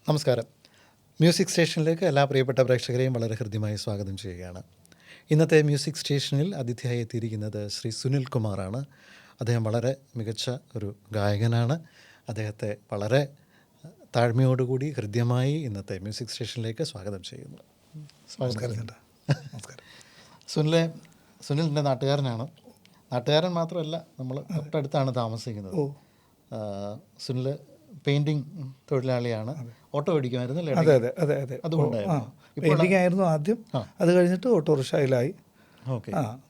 നമസ്കാരം. മ്യൂസിക് സ്റ്റേഷനിലേക്ക് എല്ലാ പ്രിയപ്പെട്ട പ്രേക്ഷകരെയും വളരെ ഹൃദ്യമായി സ്വാഗതം ചെയ്യുകയാണ്. ഇന്നത്തെ മ്യൂസിക് സ്റ്റേഷനിൽ അതിഥിയായി എത്തിയിരിക്കുന്നത് ശ്രീ സുനിൽ കുമാറാണ്. അദ്ദേഹം വളരെ മികച്ച ഒരു ഗായകനാണ്. അദ്ദേഹത്തെ വളരെ താഴ്മയോടുകൂടി ഹൃദ്യമായി ഇന്നത്തെ മ്യൂസിക് സ്റ്റേഷനിലേക്ക് സ്വാഗതം ചെയ്യുന്നു. നമസ്കാരം. സുനിലിൻ്റെ നാട്ടുകാരനാണ്. നാട്ടുകാരൻ മാത്രമല്ല, നമ്മൾ തൊട്ടടുത്താണ് താമസിക്കുന്നത്. സുനിൽ പെയിൻറ്റിങ് തൊഴിലാളിയാണ്. ഓട്ടോ ഓടിക്കുമായിരുന്നു അല്ലേ? അതെ അതെ അതെ അതെ പെയിൻറ്റിങ് ആയിരുന്നു ആദ്യം. അത് കഴിഞ്ഞിട്ട് ഓട്ടോറിക്ഷയിലായി.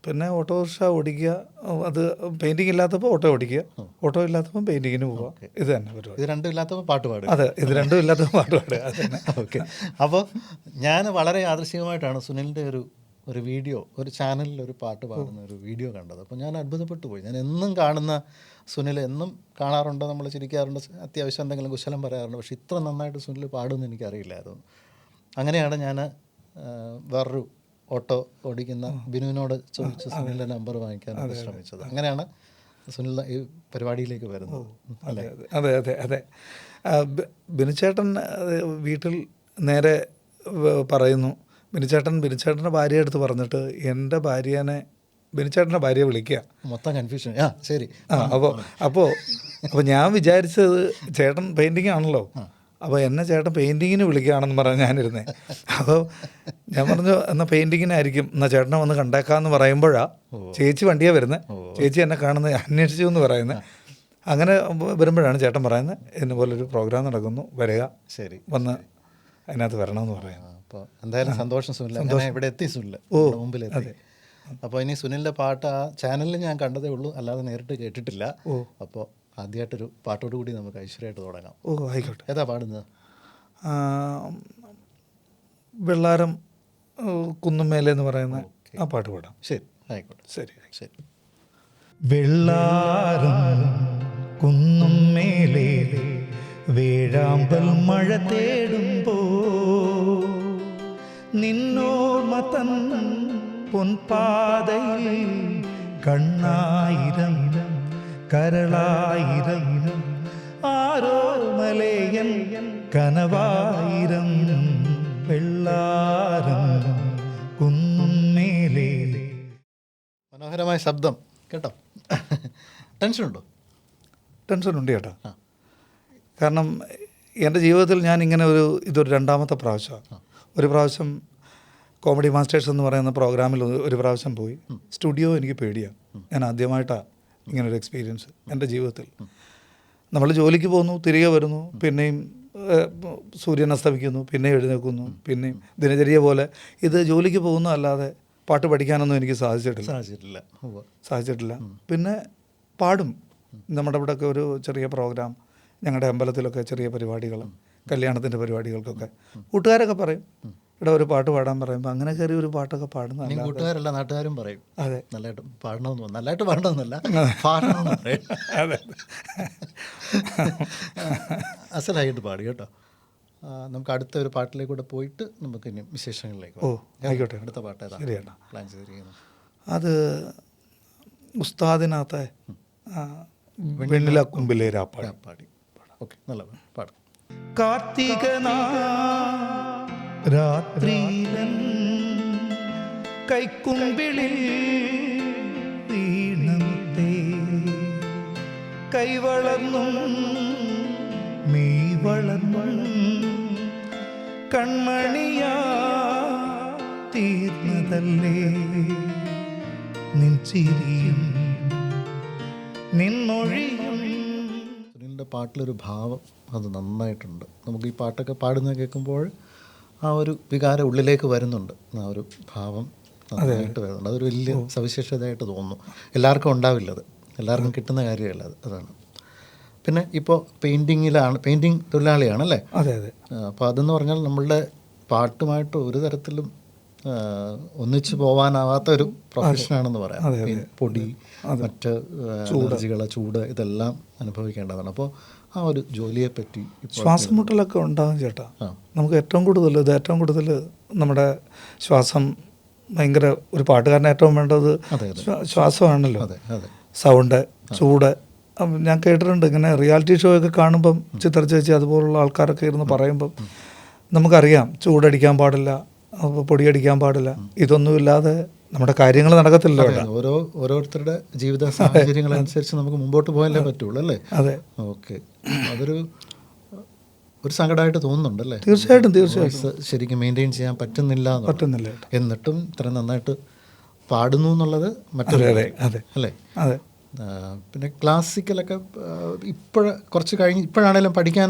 പിന്നെ ഓട്ടോറിക്ഷ ഓടിക്കുക, അത് പെയിൻറ്റിങ് ഇല്ലാത്തപ്പോൾ ഓട്ടോ ഓടിക്കുക, ഓട്ടോ ഇല്ലാത്തപ്പോൾ പെയിൻറ്റിങ്ങിന് പോവുക. ഇത് തന്നെ പരിപാടി. ഇത് രണ്ടും ഇല്ലാത്തപ്പോൾ പാട്ട് പാടുക. അതെ, ഇത് രണ്ടും ഇല്ലാത്തപ്പോൾ പാട്ട് പാടുക. അത് തന്നെ. ഓക്കെ. അപ്പോൾ ഞാൻ വളരെ യാദൃശ്ചികമായിട്ടാണ് സുനിലിൻ്റെ ഒരു വീഡിയോ, ഒരു ചാനലിൽ ഒരു പാട്ട് പാടുന്ന ഒരു വീഡിയോ കണ്ടത്. അപ്പോൾ ഞാൻ അത്ഭുതപ്പെട്ടു പോയി. ഞാൻ എന്നും കാണുന്ന സുനിൽ, എന്നും കാണാറുണ്ട്, നമ്മൾ ചിരിക്കാറുണ്ട്, അത്യാവശ്യം എന്തെങ്കിലും കുശലം പറയാറുണ്ട്. പക്ഷേ ഇത്ര നന്നായിട്ട് സുനിൽ പാടുമെന്ന് എനിക്കറിയില്ലായിരുന്നു. അങ്ങനെയാണ് ഞാൻ വേറൊരു ഓട്ടോ ഓടിക്കുന്ന ബിനുവിനോട് ചോദിച്ച് സുനിലിൻ്റെ നമ്പർ വാങ്ങിക്കാൻ ശ്രമിച്ചത്. അങ്ങനെയാണ് സുനിൽ ഈ പരിപാടിയിലേക്ക് വരുന്നത് അല്ലേ? അതെ അതെ അതെ. ബിനുചേട്ടൻ വീട്ടിൽ നേരെ പറയുന്നു, ബിനുചേട്ടൻ്റെ ഭാര്യയെ അടുത്ത് പറഞ്ഞിട്ട് എൻ്റെ ഭാര്യനെ ബിനുചേട്ടൻ്റെ ഭാര്യയെ വിളിക്കുക. മൊത്തം കൺഫ്യൂഷൻ. ശരി. അപ്പോൾ ഞാൻ വിചാരിച്ചത് ചേട്ടൻ പെയിൻറ്റിങ് ആണല്ലോ, അപ്പോൾ എന്നെ ചേട്ടൻ പെയിൻറ്റിങ്ങിന് വിളിക്കുകയാണെന്ന് പറഞ്ഞ് ഞാനിരുന്നേ. അപ്പോൾ ഞാൻ പറഞ്ഞു എന്നാൽ പെയിൻറ്റിങ്ങിനായിരിക്കും, എന്നാൽ ചേട്ടനെ വന്ന് കണ്ടേക്കാമെന്ന് പറയുമ്പോഴാണ് ചേച്ചി വണ്ടിയാണ് വരുന്നത്. ചേച്ചി എന്നെ കാണുന്നത് അന്വേഷിച്ചു എന്ന് പറയുന്നത്. അങ്ങനെ വരുമ്പോഴാണ് ചേട്ടൻ പറയുന്നത് ഇതുപോലൊരു പ്രോഗ്രാം നടക്കുന്നു, വരിക, ശരി, വന്ന് അതിനകത്ത് വരണമെന്ന് പറയാം. അപ്പോൾ എന്തായാലും സന്തോഷം സുനിൽ. ഇവിടെ എത്തി സുനിൽ, മുമ്പിലെത്തി. അപ്പോൾ ഇനി സുനിലിൻ്റെ പാട്ട് ആ ചാനലിൽ ഞാൻ കണ്ടതേ ഉള്ളൂ, അല്ലാതെ നേരിട്ട് കേട്ടിട്ടില്ല. അപ്പോൾ ആദ്യമായിട്ടൊരു പാട്ടോട് കൂടി നമുക്ക് ഐശ്വര്യമായിട്ട് തുടങ്ങാം. ആയിക്കോട്ടെ. ഏതാ പാടുന്നത്? വെള്ളാരം കുന്നുമേലെ എന്ന് പറയുന്ന ആ പാട്ട് പാടാം. ശരി, ആയിക്കോട്ടെ. ശരി ശരി. വെള്ളാരം കുന്നുമേലെ വേഴാമ്പൽ മഴ തേടുമ്പോ നിന്നോർമ തൻ പൊൻപാതയിൽ കണ്ണായിരം കരളായിരം ആരോ മലയൻ കനവായിരം വെള്ളാരം കുന്നുമേലെ. മനോഹരമായ ശബ്ദം കേട്ടോ. ടെൻഷനുണ്ടോ? ടെൻഷനുണ്ട് ചേട്ടാ. കാരണം എൻ്റെ ജീവിതത്തിൽ ഞാൻ ഇങ്ങനെ ഇതൊരു രണ്ടാമത്തെ പ്രാവശ്യമാണ്. ഒരു പ്രാവശ്യം കോമഡി മാസ്റ്റേഴ്സ് എന്ന് പറയുന്ന പ്രോഗ്രാമിൽ ഒരു പ്രാവശ്യം പോയി. സ്റ്റുഡിയോ എനിക്ക് പേടിയാണ്. ഞാൻ ആദ്യമായിട്ടാണ് ഇങ്ങനൊരു എക്സ്പീരിയൻസ് എൻ്റെ ജീവിതത്തിൽ. നമ്മൾ ജോലിക്ക് പോകുന്നു, തിരികെ വരുന്നു, പിന്നെയും സൂര്യൻ അസ്തമിക്കുന്നു, പിന്നെ എഴുന്നേൽക്കുന്നു, പിന്നെയും ദിനചര്യ പോലെ. ഇത് ജോലിക്ക് പോകുന്നു, അല്ലാതെ പാട്ട് പഠിക്കാനൊന്നും എനിക്ക് സാധിച്ചിട്ടില്ല. പിന്നെ പാടും. നമ്മുടെ ഇവിടെയൊക്കെ ഒരു ചെറിയ പ്രോഗ്രാം, ഞങ്ങളുടെ അമ്പലത്തിലൊക്കെ ചെറിയ പരിപാടികൾ, കല്യാണത്തിൻ്റെ പരിപാടികൾക്കൊക്കെ കൂട്ടുകാരൊക്കെ പറയും ഇവിടെ ഒരു പാട്ട് പാടാൻ പറയുമ്പോൾ അങ്ങനെ കയറി ഒരു പാട്ടൊക്കെ പാടുന്ന കൂട്ടുകാരല്ല, നാട്ടുകാരും പറയും. അതെ, നല്ലതായിട്ട് പാടണമെന്നല്ല, പാടണമെന്ന് പറയും. അതെ, അസലായിട്ട് പാടി കേട്ടോ. നമുക്ക് അടുത്ത ഒരു പാട്ടിലേക്ക് കൂടെ പോയിട്ട് നമുക്ക് ഇനി വിശേഷങ്ങളിലേക്ക്. ആയിക്കോട്ടെ. അടുത്ത പാട്ട് ഏതാ ശരിയാണ് പ്ലാൻ ചെയ്തിരിക്കുന്നത്? അത് ഉസ്താദിനകത്തെ വെണ്ണില കുമ്പിലേരാ പാടി. ഓക്കെ, നല്ല പാടും. കാർത്തിക രാത്രിയിലൻ കൈക്കുമ്പിളിൽ വീണത്തെ കൈവളർന്നും മെയ് വളർന്നും കൺമണിയാ തീർന്നതല്ലേ നിൻ ചിരിയും നിൻമൊഴിയും. സുനിലിൻ്റെ പാട്ടിലൊരു ഭാവം അത് നന്നായിട്ടുണ്ട്. നമുക്ക് ഈ പാട്ടൊക്കെ പാടുന്നത് കേൾക്കുമ്പോൾ ആ ഒരു വികാരം ഉള്ളിലേക്ക് വരുന്നുണ്ട്. ആ ഒരു ഭാവം നന്നായിട്ട് വരുന്നുണ്ട്. അതൊരു വലിയ സവിശേഷതയായിട്ട് തോന്നുന്നു. എല്ലാവർക്കും ഉണ്ടാവില്ലത്, എല്ലാവർക്കും കിട്ടുന്ന കാര്യമല്ല അതാണ്. പിന്നെ ഇപ്പോൾ പെയിൻറ്റിങ് തൊഴിലാളിയാണല്ലേ? അതെ അതെ. അപ്പോൾ അതെന്ന് പറഞ്ഞാൽ നമ്മളുടെ പാട്ടുമായിട്ട് ഒരു തരത്തിലും ഒന്നിച്ചു പോകാനാവാത്ത ഒരു പ്രൊഫഷനാണെന്ന് പറയാം. പൊടി, മറ്റ് അലർജികൾ, ചൂട്, ഇതെല്ലാം അനുഭവിക്കേണ്ടതാണ്. അപ്പോൾ ആ ഒരു ജോലിയെ പറ്റി ശ്വാസം മുട്ടലൊക്കെ ഉണ്ടാകും ചേട്ടാ. നമുക്ക് ഏറ്റവും കൂടുതൽ നമ്മുടെ ശ്വാസം ഭയങ്കര, ഒരു പാട്ടുകാരന് ഏറ്റവും വേണ്ടത് ശ്വാസമാണല്ലോ. സൗണ്ട്, ചൂട്, ഞാൻ കേട്ടിട്ടുണ്ട് ഇങ്ങനെ റിയാലിറ്റി ഷോ ഒക്കെ കാണുമ്പം ചിത്ര ചേച്ചി അതുപോലുള്ള ആൾക്കാരൊക്കെ ഇരുന്ന് പറയുമ്പം നമുക്കറിയാം ചൂടടിക്കാൻ പാടില്ല, പൊടിയടിക്കാൻ പാടില്ല, ഇതൊന്നുമില്ലാതെ നമ്മുടെ കാര്യങ്ങൾ നടക്കത്തില്ലല്ലോ ഇവിടെ. ഓരോരുത്തരുടെ ജീവിത സാഹചര്യങ്ങളനുസരിച്ച് നമുക്ക് മുമ്പോട്ട് പോകാനല്ലേ പറ്റുള്ളൂ അല്ലേ? അതെ. ഓക്കെ, അതൊരു സങ്കടമായിട്ട് തോന്നുന്നുണ്ടല്ലേ? തീർച്ചയായിട്ടും ശരിക്കും മെയിൻറ്റെയിൻ ചെയ്യാൻ പറ്റുന്നില്ല. എന്നിട്ടും ഇത്ര നന്നായിട്ട് പാടുന്നു എന്നുള്ളത് മറ്റൊരു അതെ അല്ലേ? അതെ. പിന്നെ ക്ലാസിക്കലൊക്കെ കുറച്ച് കഴിഞ്ഞ് ഇപ്പോഴാണേലും പഠിക്കാൻ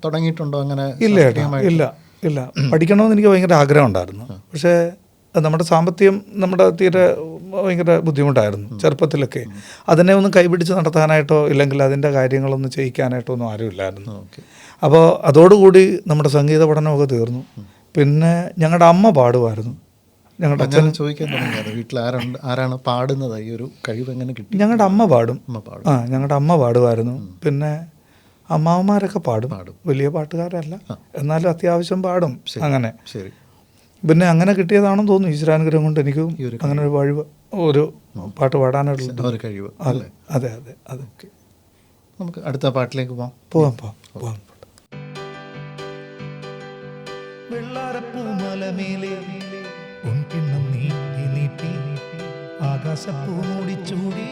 തുടങ്ങിയിട്ടുണ്ടോ? അങ്ങനെ ഇല്ല പഠിക്കണമെന്ന് എനിക്ക് ഭയങ്കര ആഗ്രഹം ഉണ്ടായിരുന്നു. പക്ഷേ നമ്മുടെ സാമ്പത്തികം നമ്മുടെ തീരെ ഭയങ്കര ബുദ്ധിമുട്ടായിരുന്നു ചെറുപ്പത്തിലൊക്കെ. അതിനെ ഒന്ന് കൈപിടിച്ച് നടത്താനായിട്ടോ ഇല്ലെങ്കിൽ അതിൻ്റെ കാര്യങ്ങളൊന്നും ചെയ്യിക്കാനായിട്ടോ ഒന്നും ആരുമില്ലായിരുന്നു. അപ്പോൾ അതോടുകൂടി നമ്മുടെ സംഗീത പഠനമൊക്കെ തീർന്നു. പിന്നെ ഞങ്ങളുടെ അമ്മ പാടുമായിരുന്നു. ഞങ്ങളുടെ അച്ഛൻ ചോദിക്കാൻ തുടങ്ങിയത് വീട്ടിൽ ആരാണ് പാടുന്നത്? ഈ ഒരു കഴിവ് എങ്ങനെ കിട്ടി? ഞങ്ങളുടെ അമ്മ പാടും. ഞങ്ങളുടെ അമ്മ പാടുമായിരുന്നു. പിന്നെ അമ്മാവന്മാരൊക്കെ പാടും. വലിയ പാട്ടുകാരല്ല, എന്നാലും അത്യാവശ്യം പാടും. അങ്ങനെ പിന്നെ അങ്ങനെ കിട്ടിയതാണെന്ന് തോന്നുന്നു. ഈശ്വരാനുഗ്രഹം കൊണ്ട് എനിക്കും അങ്ങനെ ഒരു കഴിവ്, ഒരു പാട്ട് പാടാനുള്ള കഴിവ്. അതെ അതെ അതെ അതെ. നമുക്ക് അടുത്ത പാട്ടിലേക്ക് പോവാം. വെള്ളാരപ്പൂമലമേലെ പൊൻകിണ്ണം നീട്ടി നീട്ടി ആകാശപ്പൂ മൂടിച്ചൂടി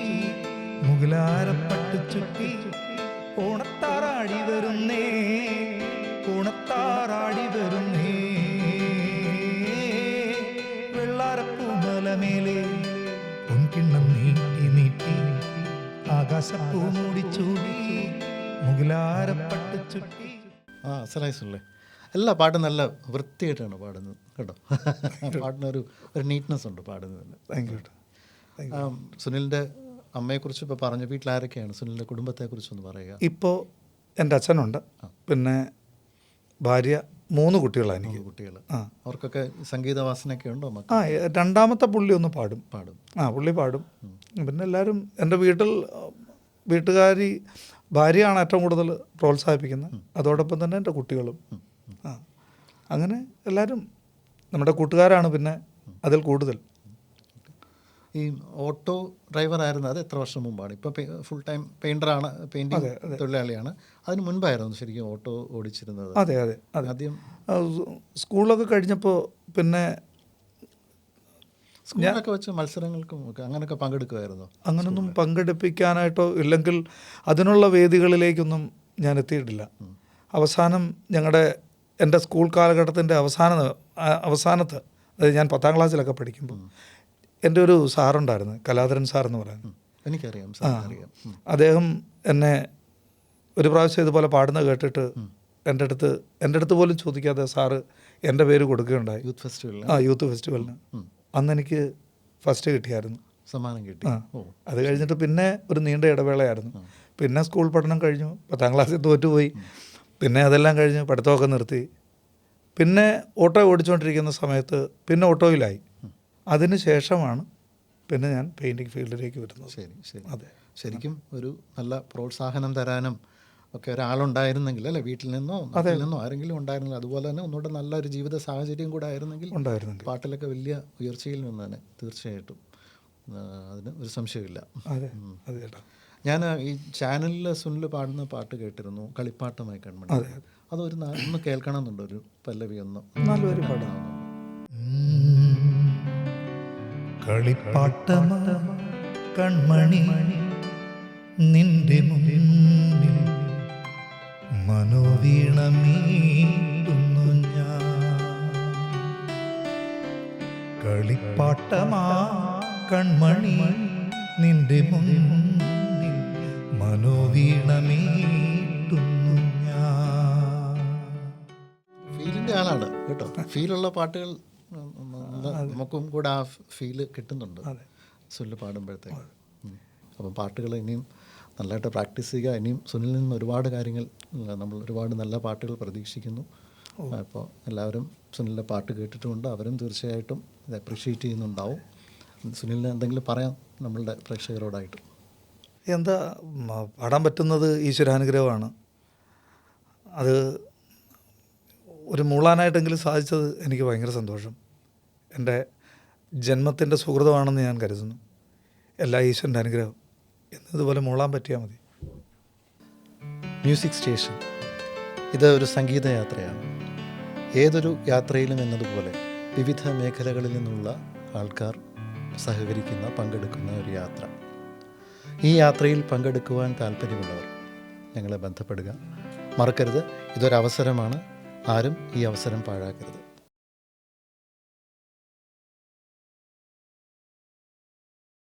മുകിലാരപ്പട്ട് ചുറ്റി ഓണത്താറാടി വരുന്നേ, ഓണത്താറാടി വരുന്നേ. വെള്ളാരപ്പൂമലമേലെ പൊൻകിണ്ണം നീട്ടി നീട്ടി ആകാശപ്പൂ മൂടിച്ചൂടി മുകിലാരപ്പട്ട് ചുറ്റി. അസലായില്ലേ? എല്ലാ പാട്ടും നല്ല വൃത്തിയായിട്ടാണ് പാടുന്നത് കേട്ടോ. പാട്ടിനൊരു നീറ്റ്നെസ് ഉണ്ട് പാടുന്നതിന്. Thank you. സുനിലിൻ്റെ അമ്മയെക്കുറിച്ച് ഇപ്പോൾ പറഞ്ഞു. വീട്ടിലാരൊക്കെയാണ്? സുനിലിൻ്റെ കുടുംബത്തെക്കുറിച്ചൊന്ന് പറയുക. ഇപ്പോൾ എൻ്റെ അച്ഛനുണ്ട്, പിന്നെ ഭാര്യ, 3 കുട്ടികളാണ് എനിക്ക്. കുട്ടികൾ. അവർക്കൊക്കെ സംഗീത വാസനയൊക്കെ ഉണ്ടോ? രണ്ടാമത്തെ പുള്ളി ഒന്ന് പാടും. പുള്ളി പാടും. പിന്നെ എല്ലാവരും എൻ്റെ വീട്ടുകാരി ഭാര്യയാണ് ഏറ്റവും കൂടുതൽ പ്രോത്സാഹിപ്പിക്കുന്നത്. അതോടൊപ്പം തന്നെ എൻ്റെ കുട്ടികളും. അങ്ങനെ എല്ലാവരും നമ്മുടെ കൂട്ടുകാരാണ്. പിന്നെ അതിൽ കൂടുതൽ ഈ ഓട്ടോ ഡ്രൈവർ ആയിരുന്നു, അത് എത്ര വർഷം മുമ്പാണ്? ഇപ്പോൾ ഫുൾ ടൈം പെയിൻ്ററാണ്, പെയിൻറ്റിങ് തൊഴിലാളിയാണ്. അതിന് മുൻപായിരുന്നു ശരിക്കും ഓട്ടോ ഓടിച്ചിരുന്നത്? അതെ. ആദ്യം സ്കൂളൊക്കെ കഴിഞ്ഞപ്പോൾ പിന്നെ സ്കൂളൊക്കെ വെച്ച് മത്സരങ്ങൾക്കും അങ്ങനെയൊക്കെ പങ്കെടുക്കുമായിരുന്നു? അങ്ങനൊന്നും പങ്കെടുപ്പിക്കാനായിട്ടോ ഇല്ലെങ്കിൽ അതിനുള്ള വേദികളിലേക്കൊന്നും ഞാൻ എത്തിയിട്ടില്ല. അവസാനം എൻ്റെ സ്കൂൾ കാലഘട്ടത്തിൻ്റെ അവസാനത്ത് അതായത് ഞാൻ 10ാം ക്ലാസ്സിലൊക്കെ പഠിക്കുമ്പോൾ എൻ്റെ ഒരു സാറുണ്ടായിരുന്നു, കലാധരൻ സാർ എന്ന് പറയുന്നത്. എനിക്കറിയാം. അദ്ദേഹം എന്നെ ഒരു പ്രാവശ്യം ഇതുപോലെ പാടുന്നത് കേട്ടിട്ട് എൻ്റെ അടുത്ത് പോലും ചോദിക്കാതെ സാറ് എൻ്റെ പേര് കൊടുക്കുകയുണ്ടായി. യൂത്ത് ഫെസ്റ്റിവലിന്. അന്ന് എനിക്ക് ഫസ്റ്റ് കിട്ടിയായിരുന്നു, സമ്മാനം കിട്ടി. അത് കഴിഞ്ഞിട്ട് പിന്നെ ഒരു നീണ്ട ഇടവേളയായിരുന്നു. പിന്നെ സ്കൂൾ പഠനം കഴിഞ്ഞു, 10ാം ക്ലാസ്സിൽ തോറ്റുപോയി. പിന്നെ അതെല്ലാം കഴിഞ്ഞ് പഠിത്തമൊക്കെ നിർത്തി. പിന്നെ ഓട്ടോ ഓടിച്ചുകൊണ്ടിരിക്കുന്ന സമയത്ത് പിന്നെ ഓട്ടോയിലായി. അതിന് ശേഷമാണ് പിന്നെ ഞാൻ പെയിൻറ്റിങ് ഫീൽഡിലേക്ക് വരുന്നത്. ശരി. അതെ, ശരിക്കും ഒരു നല്ല പ്രോത്സാഹനം തരാനും ഒക്കെ ഒരാളുണ്ടായിരുന്നെങ്കിൽ, അല്ലേ, വീട്ടിൽ നിന്നോ ആരെങ്കിലും ഉണ്ടായിരുന്നെങ്കിൽ, അതുപോലെ തന്നെ ഒന്നുകൂടെ നല്ലൊരു ജീവിത സാഹചര്യം കൂടെ ആയിരുന്നെങ്കിൽ പാട്ടിലൊക്കെ വലിയ ഉയർച്ചയിൽ നിന്ന് തന്നെ തീർച്ചയായിട്ടും അതിന് ഒരു സംശയമില്ല. ഞാൻ ഈ ചാനലിൽ സുനിൽ പാടുന്ന പാട്ട് കേട്ടിരുന്നു, കളിപ്പാട്ടമായി കൺമണി. അതൊരു ഒന്ന് കേൾക്കണമെന്നുണ്ട്, ഒരു പല്ലവി ഒന്ന്. നല്ലൊരു പാട്ടാണ്. കളിപ്പാട്ടമാ കൺമണി നിന്റെ മുന്നിൽ മനോവീണമീടുന്നു ഞാൻ. കളിപ്പാട്ടമാ കൺമണി നിന്റെ മുന്നിൽ മനോവീണമീടുന്നു ഞാൻ. ഫീലിൻ്റെ ആളാണ് കേട്ടോ. ഫീലുള്ള പാട്ടുകൾ നമുക്കും കൂടെ ആ ഫീല് കിട്ടുന്നുണ്ട് സുനിൽ പാടുമ്പോഴത്തേക്ക്. അപ്പം പാട്ടുകൾ ഇനിയും നല്ലതായിട്ട് പ്രാക്ടീസ് ചെയ്യുക. ഇനിയും സുനിലിൽ നിന്ന് ഒരുപാട് കാര്യങ്ങൾ, നമ്മൾ ഒരുപാട് നല്ല പാട്ടുകൾ പ്രതീക്ഷിക്കുന്നു. അപ്പോൾ എല്ലാവരും സുനിലിൻ്റെ പാട്ട് കേട്ടിട്ടുമുണ്ട്, അവരും തീർച്ചയായിട്ടും ഇത് അപ്രീഷിയേറ്റ് ചെയ്യുന്നുണ്ടാവും. സുനിലിന് എന്തെങ്കിലും പറയാം നമ്മളുടെ പ്രേക്ഷകരോടായിട്ട്? എന്താ, പാടാൻ പറ്റുന്നത് ഈശ്വരാനുഗ്രഹമാണ്. അത് ഒരു മൂളാനായിട്ടെങ്കിലും സാധിച്ചത് എനിക്ക് ഭയങ്കര സന്തോഷം. എൻ്റെ ജന്മത്തിൻ്റെ സുഹൃതമാണെന്ന് ഞാൻ കരുതുന്നു. എല്ലാ ഈശ്വരൻ്റെ അനുഗ്രഹം. എന്നതുപോലെ മൂളാൻ പറ്റിയാൽ മതി. Music station. ഇത് ഒരു സംഗീത യാത്രയാണ്. ഏതൊരു യാത്രയിലും എന്നതുപോലെ വിവിധ മേഖലകളിൽ നിന്നുള്ള ആൾക്കാർ സഹകരിക്കുന്ന, പങ്കെടുക്കുന്ന ഒരു യാത്ര. ഈ യാത്രയിൽ പങ്കെടുക്കുവാൻ താല്പര്യമുള്ളവർ ഞങ്ങളെ ബന്ധപ്പെടുക. മറക്കരുത്, ഇതൊരവസരമാണ്. ആരും ഈ അവസരം പാഴാക്കരുത്.